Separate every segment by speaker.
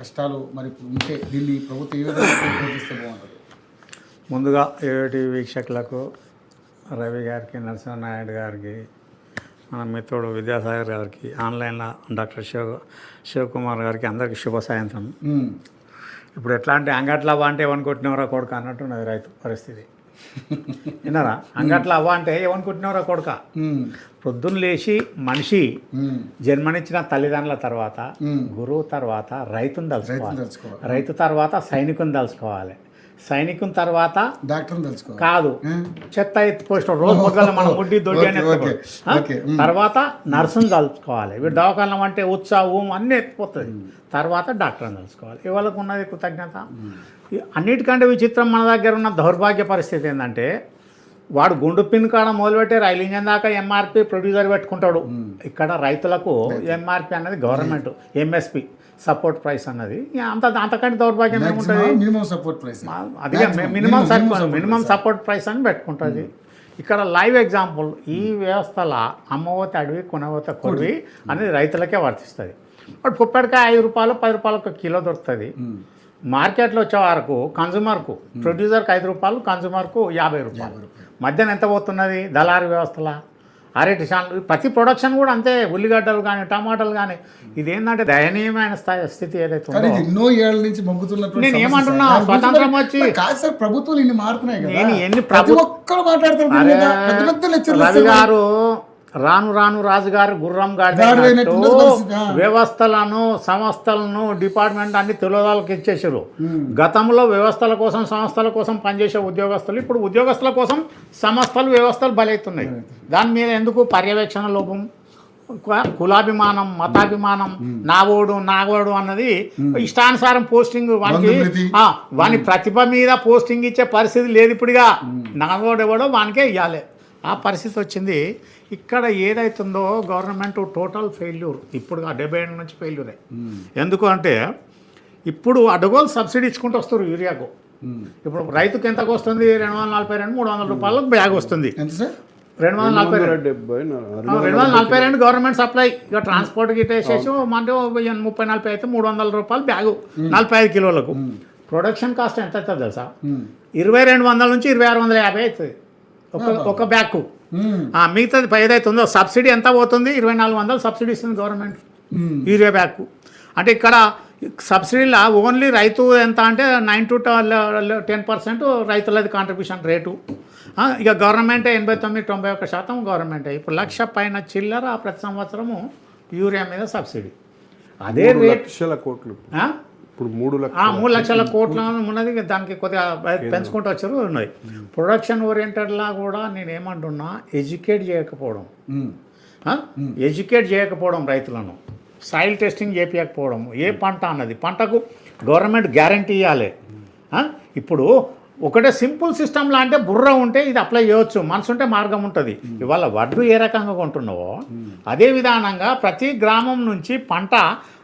Speaker 1: కష్టాలు మరి ఉంటే దీన్ని ప్రభుత్వం ఏ విధంగా ప్రోత్సహిస్తే బాగుంటుంది?
Speaker 2: ముందుగా ఏటి వీక్షకులకు రవి గారికి, నరసింహనాయుడు గారికి, మన మిత్రుడు విద్యాసాగర్ గారికి, ఆన్లైన్లో డాక్టర్ శివకుమార్ గారికి అందరికీ శుభ సాయంత్రం. ఇప్పుడు ఎట్లా అంటే అంగట్ల అవ్వ అంటే ఏమనుకుంటున్నారా కొడుక అన్నట్టున్నది రైతు పరిస్థితి. విన్నారా? అంగట్ల అవ్వ అంటే ఏమనుకుంటున్నారా కొడుక. పొద్దున్న లేచి మనిషి జన్మనిచ్చిన తల్లిదండ్రుల తర్వాత, గురువు తర్వాత రైతుని తలుచుకోవాలి, రైతు తర్వాత సైనికుని తలుచుకోవాలి, సైనికుని తర్వాత
Speaker 1: డాక్టర్ని తెలుసుకోవాలి,
Speaker 2: కాదు చెత్త ఎత్తుకోవడం రోజు పొద్దున్న మనం ముడ్డి దొడ్డి అని తర్వాత నర్సుని తలుచుకోవాలి. వీడు దవాఖానం అంటే ఉత్సాహం అన్నీ ఎత్తిపోతుంది. తర్వాత డాక్టర్ని తెలుసుకోవాలి. ఇవాళకు ఉన్నది కృతజ్ఞత. అన్నిటికంటే విచిత్రం మన దగ్గర ఉన్న దౌర్భాగ్య పరిస్థితి ఏంటంటే, వాడు గుండు పిన్ కాడ మొదలుపెట్టి రైలు ఇంజన్ దాకా ఎంఆర్పి ప్రొడ్యూసర్ పెట్టుకుంటాడు. ఇక్కడ రైతులకు ఎంఆర్పి అన్నది గవర్నమెంట్, ఎంఎస్పి సపోర్ట్ ప్రైస్ అన్నది అంతకంటే దౌర్భాగ్యం ఏముంటుంది?
Speaker 1: మినిమం సపోర్ట్ ప్రైస్,
Speaker 2: అది మినిమం సపోర్ట్ ప్రైస్ అని పెట్టుకుంటుంది. ఇక్కడ లైవ్ ఎగ్జాంపుల్, ఈ వ్యవస్థల అమ్మవత అడవి కొనవత కొరివి అనేది రైతులకే వర్తిస్తుంది. వాడు పుప్పటికాయ 5 రూపాయలు 10 రూపాయలకు కిలో దొరుకుతుంది. మార్కెట్లో వచ్చే వరకు కన్జ్యూమర్కు, ప్రొడ్యూసర్కి 5 రూపాయలు, కన్జ్యూమర్కు 50 రూపాయలు. మధ్యాహ్నం ఎంత పోతున్నది? దళారీ వ్యవస్థల అరటి శాన్లు, ప్రతి ప్రొడక్షన్ కూడా అంతే. ఉల్లిగడ్డలు కానీ టమాటాలు కానీ. ఇదేంటంటే దయనీయమైన స్థితి ఏదైతే
Speaker 1: ఎన్నో ఏళ్ళ నుంచి మొగ్గుతున్నట్టు.
Speaker 2: నేను ఏమంటున్నా, స్వతంత్రం వచ్చి
Speaker 1: ప్రభుత్వాలు ఇన్ని మారుతున్నాయి కదా.
Speaker 2: నేను ఎన్ని రవి గారు రాను రాను రాజుగారు గుర్రం గాడి వ్యవస్థలను, సంస్థలను, డిపార్ట్మెంట్ అన్ని తెలుగుదాలకు ఇచ్చేసారు. గతంలో వ్యవస్థల కోసం, సంస్థల కోసం పనిచేసే ఉద్యోగస్తులు ఇప్పుడు ఉద్యోగస్తుల కోసం సంస్థలు, వ్యవస్థలు బలవుతున్నాయి. దాని మీద ఎందుకు? పర్యవేక్షణ లోపం, కులాభిమానం, మతాభిమానం, నాగోడు అన్నది ఇష్టానుసారం పోస్టింగ్. వాని ప్రతిభ మీద పోస్టింగ్ ఇచ్చే పరిస్థితి లేదు ఇప్పుడుగా. నాగోడు ఎవడో వానికే ఇవ్వాలి, ఆ పరిస్థితి వచ్చింది. ఇక్కడ ఏదైతుందో గవర్నమెంట్ టోటల్ ఫెయిల్యూర్. ఇప్పుడు 70 నుంచి ఫెయిల్యూరే. ఎందుకు అంటే ఇప్పుడు అడగోలు సబ్సిడీ ఇచ్చుకుంటూ వస్తారు యూరియాకు. ఇప్పుడు రైతుకి ఎంతకు వస్తుంది? 242, 300 రూపాయలకు బ్యాగ్ వస్తుంది. 242 గవర్నమెంట్ సప్లై. ఇక ట్రాన్స్పోర్ట్ గిట్ వేసేసి అంటే 30-40 అయితే 300 రూపాయలు బ్యాగు 45 కిలోలకు. ప్రొడక్షన్ కాస్ట్ ఎంత అవుతుంది తెలుసా? 2200 నుంచి 2650 అవుతుంది ఒక బ్యాగ్కు. మిగతాది ఏదైతే ఉందో సబ్సిడీ ఎంత పోతుంది? 2400 సబ్సిడీ ఇస్తుంది గవర్నమెంట్ యూరియా బ్యాగ్కు. అంటే ఇక్కడ సబ్సిడీలో ఓన్లీ రైతు ఎంత అంటే 9 to 10% రైతులది కాంట్రిబ్యూషన్ రేటు. ఇక గవర్నమెంటే 89-91% గవర్నమెంటే. ఇప్పుడు 1,00,000 పైన చిల్లర ప్రతి సంవత్సరము యూరియా మీద సబ్సిడీ. అదే రేట్
Speaker 3: 3 కోట్లు ఇప్పుడు
Speaker 2: 3 లక్షల కోట్ల ఉన్నది. దానికి కొద్దిగా పెంచుకుంటూ వచ్చారు ఉన్నాయి. ప్రొడక్షన్ ఓరియంటెడ్లా కూడా నేను ఏమంటున్నా, ఎడ్యుకేట్ చేయకపోవడం రైతులను, సాయిల్ టెస్టింగ్ చేపించకపోవడం, ఏ పంట అన్నది పంటకు గవర్నమెంట్ గ్యారంటీ ఇవ్వాలి. ఇప్పుడు ఒకటే సింపుల్ సిస్టమ్లా అంటే బుర్ర ఉంటే ఇది అప్లై చేయవచ్చు, మనసు ఉంటే మార్గం ఉంటుంది. ఇవాళ వడ్లు ఏ రకంగా కొంటున్నావో అదే విధానంగా ప్రతి గ్రామం నుంచి పంట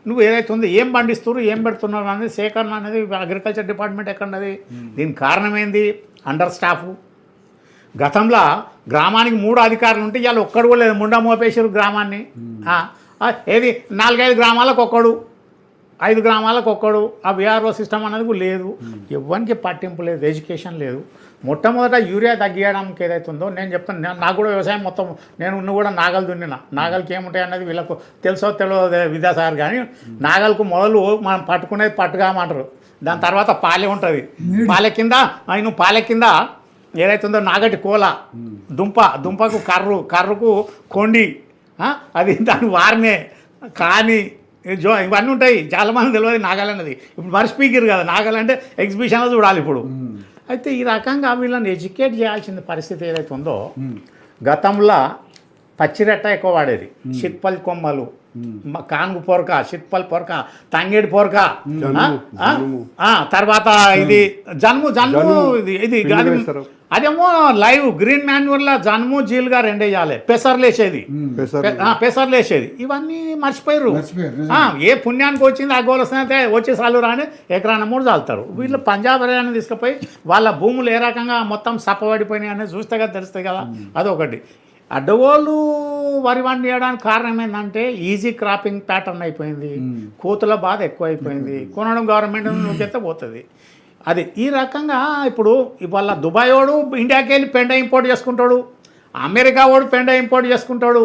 Speaker 2: నువ్వు ఏదైతే ఉందో ఏం పండిస్తున్నారు, ఏం పెడుతున్నారు అనేది సేకరణ అనేది అగ్రికల్చర్ డిపార్ట్మెంట్ ఎక్కడది? దీనికి కారణం ఏంది? Under staff. గతంలో గ్రామానికి 3 అధికారులు ఉంటే ఇవాళ ఒక్కడు కూడా లేదు. ముండా మోపేసారు గ్రామాన్ని. ఏది 4-5 గ్రామాలకు ఒక్కడు, 5 గ్రామాలకు ఒక్కడు. ఆ విఆర్ఓ సిస్టమ్ అనేది కూడా లేదు. ఎవరికి పట్టింపు లేదు, ఎడ్యుకేషన్ లేదు. మొట్టమొదట యూరియా తగ్గియడానికి ఏదైతే ఉందో నేను చెప్తాను. నాకు కూడా వ్యవసాయం మొత్తం నువ్వు కూడా నాగలు దున్నిన. నాగలికి ఏముంటాయి అన్నది వీళ్ళకు తెలుసో తెలియదు విద్యాసాగర్. కానీ నాగలకు మొదలు మనం పట్టుకునేది పట్టుకామంటారు. దాని తర్వాత పాలె ఉంటుంది. పాలె కింద ఏదైతుందో నాగటి కోల, దుంపకు కర్రకు కొండి, అది దాని వారినే కానీ ఇవన్నీ ఉంటాయి. చాలామంది తెలియదు నాగాలు అన్నది. ఇప్పుడు మర్చిపోయారు కదా, నాగాలు అంటే ఎగ్జిబిషన్లో చూడాలి ఇప్పుడు. అయితే ఈ రకంగా వీళ్ళని ఎడ్యుకేట్ చేయాల్సిన పరిస్థితి ఏదైతే ఉందో, గతంలో పచ్చిరెట్ట ఎక్కువ వాడేది. చిత్పల్ కొమ్మలు, కానుగు పొరక, చిత్పల్ పొరక, తంగేడి పొరక, తర్వాత ఇది జన్ము ఇది అదేమో లైవ్ గ్రీన్ మాన్యూర్లో జన్ము జీలుగా 2 వేయాలి. పెసర్లేసేది. ఇవన్నీ మర్చిపోయారు. ఏ పుణ్యానికి వచ్చింది ఆ గోలు వస్తే వచ్చే సార్లు రాని ఎకరాన 3 చాలుతారు. వీళ్ళు పంజాబ్ హర్యానా తీసుకుపోయి వాళ్ళ భూములు ఏ రకంగా మొత్తం సప్పబడిపోయినాయి అనేది చూస్తే కదా తెలుస్తుంది కదా. అదొకటి. అడ్డగోలు వరి పండియడానికి కారణం ఏంటంటే ఈజీ క్రాపింగ్ ప్యాటర్న్ అయిపోయింది, కోతుల బాధ ఎక్కువ అయిపోయింది, కొనడం గవర్నమెంట్ చెప్తే పోతుంది. అది ఈ రకంగా ఇప్పుడు ఇవాళ దుబాయ్ వాడు ఇండియాకి వెళ్ళి పెండ ఇంపోర్ట్ చేసుకుంటాడు, అమెరికా వాడు పెండ ఇంపోర్ట్ చేసుకుంటాడు,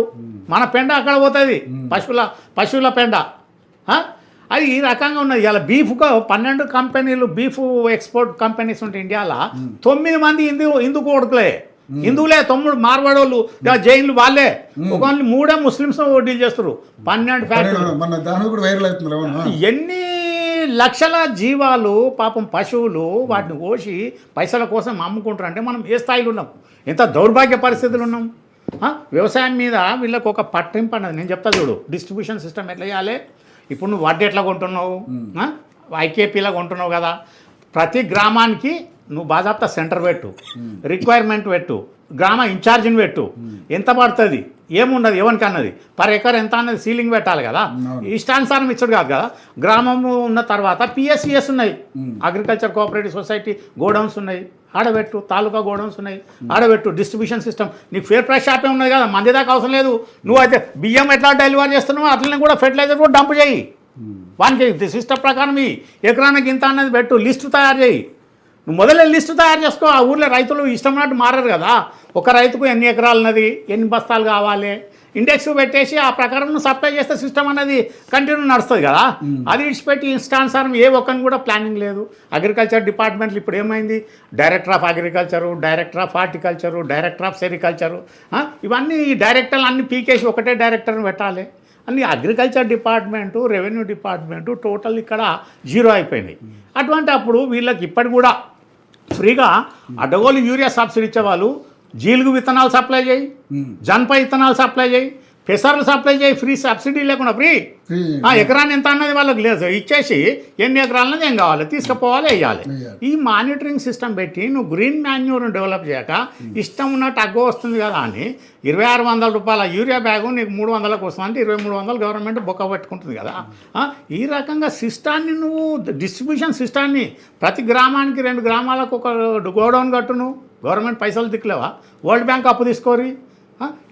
Speaker 2: మన పెండ అక్కడ పోతుంది, పశువుల పెండ. అది ఈ రకంగా ఉన్నది. ఇలా బీఫ్గా 12 కంపెనీలు బీఫ్ ఎక్స్పోర్ట్ కంపెనీస్ ఉంటాయి ఇండియాలో, 9 మంది హిందూ కొడుకులే, హిందువులే, 9 మార్వాడోళ్ళు జైన్లు వాళ్ళే, ఒక 3 ముస్లిమ్స్ డీల్ చేస్తారు. 12 ఫ్యాక్టరీలు, ఎన్ని లక్షల జీవాలు పాపం పశువులు వాటిని కోసి పైసల కోసం అమ్ముకుంటారు. అంటే మనం ఏ స్థాయిలో ఉన్నాం, ఎంత దౌర్భాగ్య పరిస్థితులు ఉన్నాం. వ్యవసాయం మీద వీళ్ళకి ఒక పట్టింపు అన్నది నేను చెప్తా చూడు. డిస్ట్రిబ్యూషన్ సిస్టమ్ ఎట్లా చేయాలి? ఇప్పుడు నువ్వు వడ్డీ ఎట్లా కొంటున్నావు, ఐకేపీలో కొంటున్నావు కదా, ప్రతి గ్రామానికి నువ్వు బాజాప్తా సెంటర్ పెట్టు, రిక్వైర్మెంట్ పెట్టు, గ్రామ ఇన్ఛార్జిని పెట్టు, ఎంత పడుతుంది ఏముండదు ఎవరికి అన్నది, పర్ ఎకర్ ఎంత అన్నది సీలింగ్ పెట్టాలి కదా. ఇష్టానుసారం ఇచ్చడు కాదు కదా. గ్రామము ఉన్న తర్వాత పిఎస్సిఎస్ ఉన్నాయి, అగ్రికల్చర్ కోఆపరేటివ్ సొసైటీ గోడౌన్స్ ఉన్నాయి, ఆడబెట్టు, తాలూకా గోడౌన్స్ ఉన్నాయి, ఆడబెట్టు. డిస్ట్రిబ్యూషన్ సిస్టమ్ నీకు ఫేర్ ప్రైస్ షాపే ఉన్నది కదా, మంది దాకా అవసరం లేదు. నువ్వు అయితే బియ్యం ఎట్లా డెలివరీ చేస్తున్నావు అట్లనే కూడా ఫెర్టిలైజర్ కూడా డంప్ చేయి, వానికి సిస్టమ్ ప్రకారం ఎకరానికి ఇంత అన్నది పెట్టు, లిస్టు తయారు చేయి. నువ్వు మొదలే లిస్టు తయారు చేసుకో. ఆ ఊర్లో రైతులు ఇష్టం ఉన్నట్టు మారారు కదా, ఒక రైతుకు ఎన్ని ఎకరాలు ఉన్నది, ఎన్ని బస్తాలు కావాలి, ఇండెక్స్ పెట్టేసి ఆ ప్రకారం నువ్వు సప్లై చేస్తే సిస్టమ్ అనేది కంటిన్యూ నడుస్తుంది కదా. అది ఇచ్చిపెట్టి ఇష్టానుసారం ఏ ఒక్కరిని కూడా ప్లానింగ్ లేదు. అగ్రికల్చర్ డిపార్ట్మెంట్లు ఇప్పుడు ఏమైంది, director of agriculture, director of horticulture, director of sericulture, ఇవన్నీ డైరెక్టర్లు అన్ని పీకేసి ఒకటే డైరెక్టర్ని పెట్టాలి. అన్ని agriculture department, revenue department total ఇక్కడ జీరో అయిపోయినాయి. అటువంటి అప్పుడు వీళ్ళకి ఇప్పటి కూడా ఫ్రీగా అడ్డగోలు యూరియా సబ్సిడీ ఇచ్చేవాళ్ళు, జీలుగు విత్తనాలు సప్లై చేయి, జన్ప విత్తనాలు సప్లై చేయి, పెసర్లు సప్లై చేయి, ఫ్రీ సబ్సిడీ లేకుండా ఫ్రీ. ఎకరాన్ని ఎంత అన్నది వాళ్ళకి లేదు, ఇచ్చేసి ఎన్ని ఎకరాలన్నది ఏం కావాలి తీసుకుపోవాలి, వేయాలి. ఈ మానిటరింగ్ సిస్టమ్ పెట్టి నువ్వు గ్రీన్ మాన్యూర్ని డెవలప్ చేయక ఇష్టం ఉన్నట్టు అగ్గో వస్తుంది కదా అని 2600 రూపాయల యూరియా బ్యాగు నీకు 300లకు వస్తుంది, 2300 గవర్నమెంట్ బొక్క పెట్టుకుంటుంది కదా. ఈ రకంగా సిస్టాన్ని నువ్వు డిస్ట్రిబ్యూషన్ సిస్టాన్ని ప్రతి గ్రామానికి 2 గ్రామాలకు ఒక గోడౌన్ కట్టును, గవర్నమెంట్ పైసలు దిక్కులేవా, వరల్డ్ బ్యాంక్ అప్పు తీసుకోరి.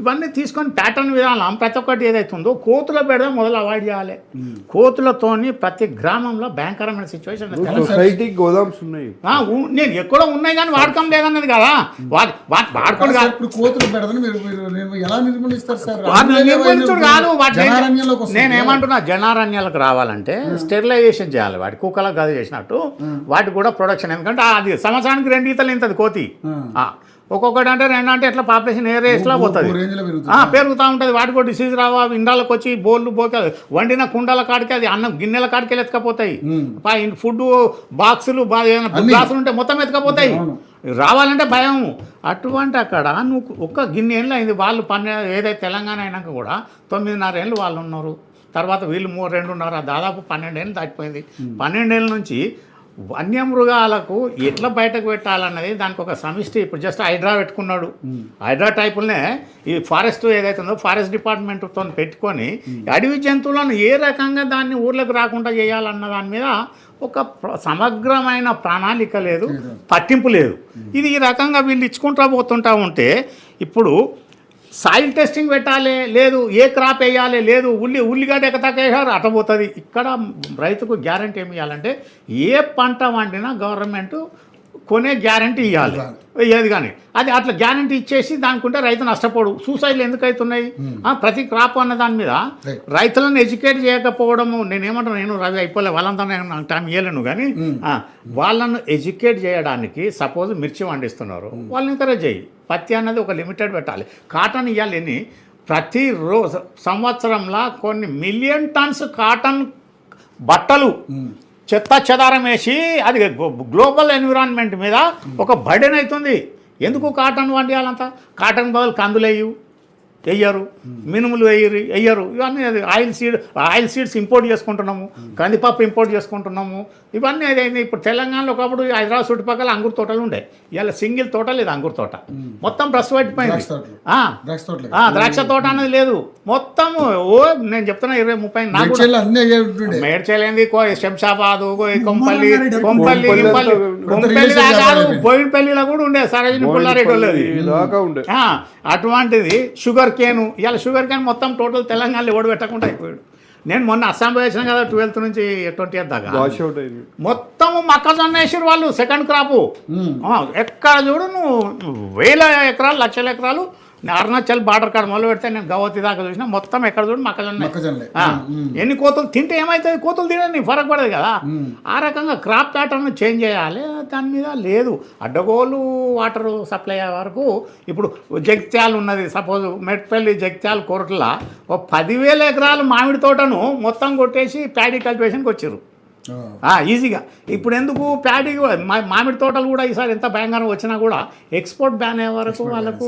Speaker 2: ఇవన్నీ తీసుకొని ప్యాటర్న్ విధానం ప్రతి ఒక్కటి ఏదైతుందో కోతుల బెడద మొదలు అవాయిడ్ చేయాలి. కోతులతోని ప్రతి గ్రామంలో భయంకరమైన సిచ్యువేషన్.
Speaker 3: సొసైటీ గోదామ్స్ ఉన్నాయి,
Speaker 2: నేను ఎక్కడో ఉన్నాయి కానీ వాడకం లేదన్నది కదా. వాడుకోడు కాదు, నిర్మూలించుడు కాదు. నేనేమంటున్నా, జనారణ్యాలకు రావాలంటే స్టెరిలైజేషన్ చేయాలి. వాటి కుక్కలకు గది చేసినట్టు వాటికి కూడా ప్రొడక్షన్. ఎందుకంటే అది సంవత్సరానికి 2 ఈతలు ఇంతది కోతి. ఒక్కొక్కటి అంటే 2 అంటే ఎట్లా పాపులేషన్ ఏ రేస్లో పోతుంది, పెరుగుతూ ఉంటుంది. వాటికి కూడా డిసీజ్ రావా, ఇండాలకు వచ్చి బోర్లు పోతే వండిన కుండల కాడికి అది అన్నం గిన్నెల కాడికి ఎత్తుకపోతాయి. ఫుడ్ బాక్సులు గ్లాసులు ఉంటే మొత్తం ఎత్తుకపోతాయి. రావాలంటే భయం. అటువంటి అక్కడ నువ్వు ఒక్క గిన్నె ఏళ్ళు అయింది, వాళ్ళు 12 ఏదైతే తెలంగాణ అయినాక కూడా 9.5 ఏళ్ళు వాళ్ళు ఉన్నారు. తర్వాత వీళ్ళు 2.5 దాదాపు 12 ఏళ్ళు దాటిపోయింది. 12 ఏళ్ళ నుంచి వన్యమృగాలకు ఎట్లా బయటకు పెట్టాలన్నది దానికి ఒక సమిష్టి. ఇప్పుడు జస్ట్ హైడ్రా పెట్టుకున్నాడు, హైడ్రా టైపులనే ఈ ఫారెస్ట్ ఏదైతే ఉందో ఫారెస్ట్ డిపార్ట్మెంట్తో పెట్టుకొని అడవి జంతువులను ఏ రకంగా దాన్ని ఊర్లకు రాకుండా చేయాలన్న దాని మీద ఒక సమగ్రమైన ప్రణాళిక లేదు, పట్టింపు లేదు. ఇది ఈ రకంగా వీళ్ళు ఇచ్చుకుంటూ పోతుంటా ఉంటే ఇప్పుడు సాయిల్ టెస్టింగ్ పెట్టాలి లేదు, ఏ క్రాప్ వేయాలి లేదు, ఉల్లిగడ్డ ఎక్కతాకేసారు అటపోతుంది. ఇక్కడ రైతుకు గ్యారంటీ ఏమి ఇవ్వాలంటే ఏ పంట వండినా గవర్నమెంట్ కొనే గ్యారంటీ ఇవ్వాలి. ఏది కానీ అది అట్లా గ్యారంటీ ఇచ్చేసి దానికుంటే రైతు నష్టపోడు. సూసైడ్లు ఎందుకు అవుతున్నాయి? ప్రతి క్రాప్ అన్న దాని మీద రైతులను ఎడ్యుకేట్ చేయకపోవడము. నేను రవి అయిపోలే వాళ్ళంతా నాకు టైం ఇవ్వలేను కానీ వాళ్ళను ఎడ్యుకేట్ చేయడానికి సపోజ్ మిర్చి పండిస్తున్నారు, వాళ్ళని ఎంకరేజ్ చేయి. పత్తి అన్నది ఒక లిమిటెడ్ పెట్టాలి. కాటన్ ఇవ్వాలి. ప్రతిరోజు సంవత్సరంలో కొన్ని మిలియన్ టన్స్ కాటన్ బట్టలు చెత్త చెదారం వేసి అది గ్లోబల్ ఎన్విరాన్మెంట్ మీద ఒక బర్డెన్ అవుతుంది. ఎందుకు కాటన్ వండియాలంతా? కాటన్ బదులు కందులేయు, వెయ్యరు, మినుములు వెయ్యరు. ఇవన్నీ అది ఆయిల్ సీడ్స్ ఇంపోర్ట్ చేసుకుంటున్నాము, కందిపప్పు ఇంపోర్ట్ చేసుకుంటున్నాము. ఇవన్నీ అదైంది. ఇప్పుడు తెలంగాణలో ఒకప్పుడు హైదరాబాద్ చుట్టుపక్కల అంగురు తోటలు ఉండే, ఇవాళ సింగిల్ తోట లేదు అంగురు తోట, మొత్తం బ్రష్ పట్టిపోయింది. ద్రాక్ష తోట అనేది లేదు మొత్తము. నేను చెప్తున్నా 20-30 మేడ్చలేంది, శంషాబాదు, కొంపల్లి కాదు, బోయినపల్లిలో కూడా ఉండే సరోజిని పుల్లారెడ్డి వాళ్ళది. అటువంటిది షుగర్ కేను, ఇవాళ షుగర్ కేన్ మొత్తం టోటల్ తెలంగాణలో ఓడి పెట్టకుండా అయిపోయాడు. నేను మొన్న అస్సాంలో వేసాను కదా 12th నుంచి 20th దాకా, మొత్తం మొక్కజొన్న వేసారు వాళ్ళు. సెకండ్ క్రాపు ఎక్కడ చూడు నువ్వు 1000 ఎకరాలు 1,00,000 ఎకరాలు. అరుణాచల్ బార్డర్ కాడ మొదలు పెడితే నేను గౌహతి దాకా చూసిన, మొత్తం ఎక్కడ చూడు మొక్కజొన్న. ఎన్ని కోతులు తింటే ఏమవుతుంది, కోతులు తినని ఫరక్ పడదు కదా. ఆ రకంగా క్రాప్ ప్యాటర్న్ చేంజ్ చేయాలి. దాని మీద లేదు. అడ్డగోలు వాటర్ సప్లై అయ్యే వరకు ఇప్పుడు జగిత్యాల ఉన్నది, సపోజ్ మెట్పల్లి జగిత్యాల కోరట్ల 10,000 ఎకరాలు మామిడి తోటను మొత్తం కొట్టేసి ప్యాడీ కల్టివేషన్కి వచ్చారు ఈజీగా. ఇప్పుడు ఎందుకు ప్యాడీ మామిడి తోటలు కూడా ఈసారి ఎంత భయంకరంగా వచ్చినా కూడా ఎక్స్పోర్ట్ బ్యాన్ అయ్యే వరకు వాళ్ళకు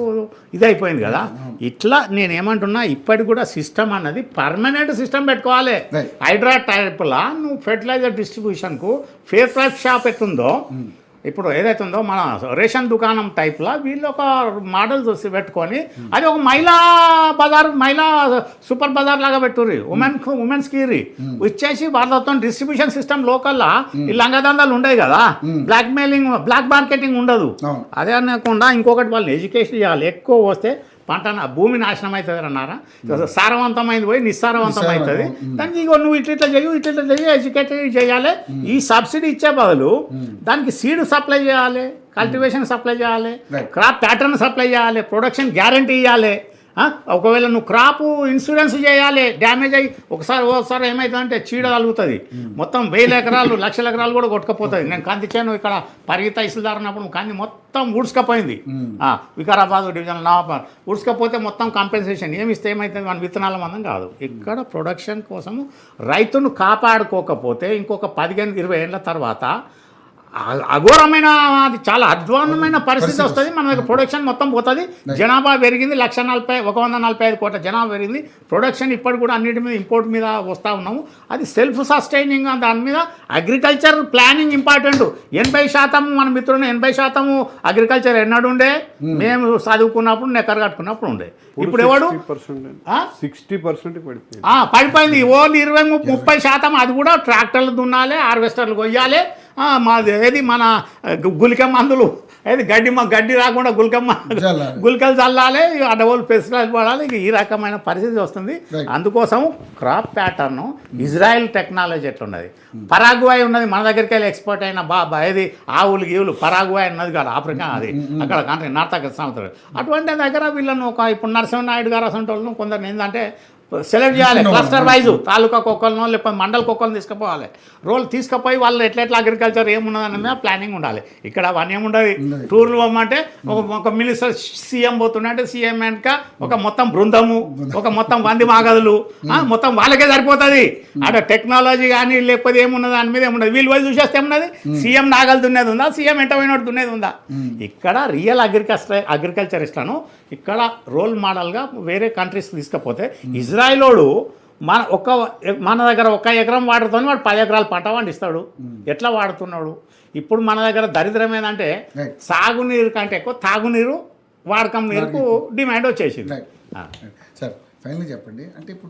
Speaker 2: ఇదైపోయింది కదా. ఇట్లా నేనేమంటున్నా, ఇప్పటికి కూడా సిస్టమ్ అన్నది పర్మనెంట్ సిస్టమ్ పెట్టుకోవాలి. హైడ్రా టైప్లా నువ్వు ఫెర్టిలైజర్ డిస్ట్రిబ్యూషన్కు ఫేర్ ప్రైస్ షాప్ ఎట్టుందో, ఇప్పుడు ఏదైతే ఉందో మన రేషన్ దుకాణం టైప్లో వీళ్ళు ఒక మోడల్ చూసి పెట్టుకొని అది ఒక మహిళా సూపర్ బజార్ లాగా పెట్టుర్రి, ఉమెన్స్కి ఇచ్చేసి వాళ్ళతో డిస్ట్రిబ్యూషన్ సిస్టమ్ లోకల్లా ఈ లంగదందాలు ఉండవు కదా, బ్లాక్ మార్కెటింగ్ ఉండదు. అదే అనకుండా ఇంకొకటి వాళ్ళని ఎడ్యుకేషన్ చేయాలి. ఎక్కువ వస్తే పంట భూమి నాశనం అవుతుంది అన్నారా, సారవంతమైంది పోయి నిస్సారవంతం అవుతుంది. దానికి ఇగో నువ్వు ఇట్లా చెయ్యి ఎడ్యుకేట్ చేయాలి. ఈ సబ్సిడీ ఇచ్చే బదులు దానికి సీడ్ సప్లై చేయాలి, కల్టివేషన్ సప్లై చేయాలి, క్రాప్ ప్యాటర్న్ సప్లై చేయాలి, ప్రొడక్షన్ గ్యారంటీ ఇవ్వాలి. ఒకవేళ నువ్వు క్రాప్ ఇన్సూరెన్స్ చేయాలి, డ్యామేజ్ అయ్యి ఒకసారి ఏమవుతుందంటే చీడ కలుగుతుంది, మొత్తం 1000 ఎకరాలు 1,00,000 ఎకరాలు కూడా కొట్టుకపోతుంది. నేను కంది చేను ఇక్కడ పరిగి తహసీల్దార్ ఉన్నప్పుడు కంది మొత్తం ఊడ్చుకపోయింది, వికారాబాద్ డివిజన్ నవాబాద్ ఊడ్చుకపోతే మొత్తం కాంపెన్సేషన్ ఏమిస్తే ఏమవుతుంది, మన విత్తనాల మందం కాదు. ఇక్కడ ప్రొడక్షన్ కోసము రైతును కాపాడుకోకపోతే ఇంకొక 15-20 ఏళ్ళ తర్వాత అఘోరమైన, అది చాలా అధ్వాన్నమైన పరిస్థితి వస్తుంది. మన దగ్గర ప్రొడక్షన్ మొత్తం పోతుంది. జనాభా పెరిగింది, 145 కోట్ల జనాభా పెరిగింది. ప్రొడక్షన్ ఇప్పటికి కూడా అన్నిటి మీద ఇంపోర్ట్ మీద వస్తూ ఉన్నాము. అది సెల్ఫ్ సస్టైనింగ్. దాని మీద అగ్రికల్చర్ ప్లానింగ్ ఇంపార్టెంట్. 80% మన మిత్రులు 80% అగ్రికల్చర్ ఎన్నడు ఉండే, మేము చదువుకున్నప్పుడు నెక్కర్ కట్టుకున్నప్పుడు ఉండే. ఇప్పుడు ఎవడు
Speaker 3: 60%
Speaker 2: పడిపోయింది. ఓన్లీ 20-30% అది కూడా ట్రాక్టర్లు దున్నాలి, హార్వెస్టర్లు కొయ్యాలి. మాది ఏది మన గులిక మందులు ఏది గడ్డి రాకుండా గులికలు చల్లాలి, అడవులు పెస్టిసైడ్స్ పడాలి. ఈ రకమైన పరిస్థితి వస్తుంది. అందుకోసం క్రాప్ ప్యాటర్న్ ఇజ్రాయెల్ టెక్నాలజీ ఎట్లున్నది, పరాగ్వాయ్ ఉన్నది మన దగ్గరికి వెళ్ళి ఎక్స్పోర్ట్ అయిన ఏది ఆవులు గీవులు పరాగ్వాయ్ ఉన్నది కాదు, ఆఫ్రికా అది అక్కడ కంట్రీ నార్త్ ఆఫ్రికా. అటువంటి దగ్గర వీళ్ళను ఇప్పుడు నరసింహనాయుడు గారు అసలు వాళ్ళను కొందరు ఏంటంటే సెలెక్ట్ చేయాలి, క్లస్టర్ వైజ్ తాలూకా కుక్కలను లేకపోతే మండల కుక్కలను తీసుకుపోవాలి. రోల్ తీసుకుపోయి వాళ్ళు ఎట్లా అగ్రికల్చర్ ఏమున్నదని మీద ప్లానింగ్ ఉండాలి. ఇక్కడ అవన్నీ ఏముండదు. టూర్లు పోమంటే ఒక మినిస్టర్ సీఎం పోతుండే సీఎం వెనక ఒక మొత్తం బృందము, ఒక మొత్తం 100 మాగదులు, మొత్తం వాళ్ళకే సరిపోతుంది. అక్కడ టెక్నాలజీ కానీ లేకపోతే ఏమున్నది దాని మీద ఏమున్నది. వీళ్ళు పోయి చూసేస్తే ఏమున్నది, సీఎం నాగలు దున్నేది ఉందా, సీఎం ఎంట పోయినట్టు దున్నేది ఉందా. ఇక్కడ రియల్ అగ్రికల్చరిస్ట్లను ఇక్కడ రోల్ మోడల్గా వేరే కంట్రీస్ తీసుకపోతే ఇజ్రాయిలోడు మన దగ్గర 1 ఎకరం వాటర్తో వాడు 10 ఎకరాల పంట పండిస్తాడు. ఎట్లా వాడుతున్నాడు? ఇప్పుడు మన దగ్గర దరిద్రం ఏంటంటే సాగునీరు కంటే ఎక్కువ తాగునీరు వాడకం నీరుకు డిమాండ్ వచ్చేసింది.
Speaker 1: సార్ ఫైనల్గా చెప్పండి, అంటే ఇప్పుడు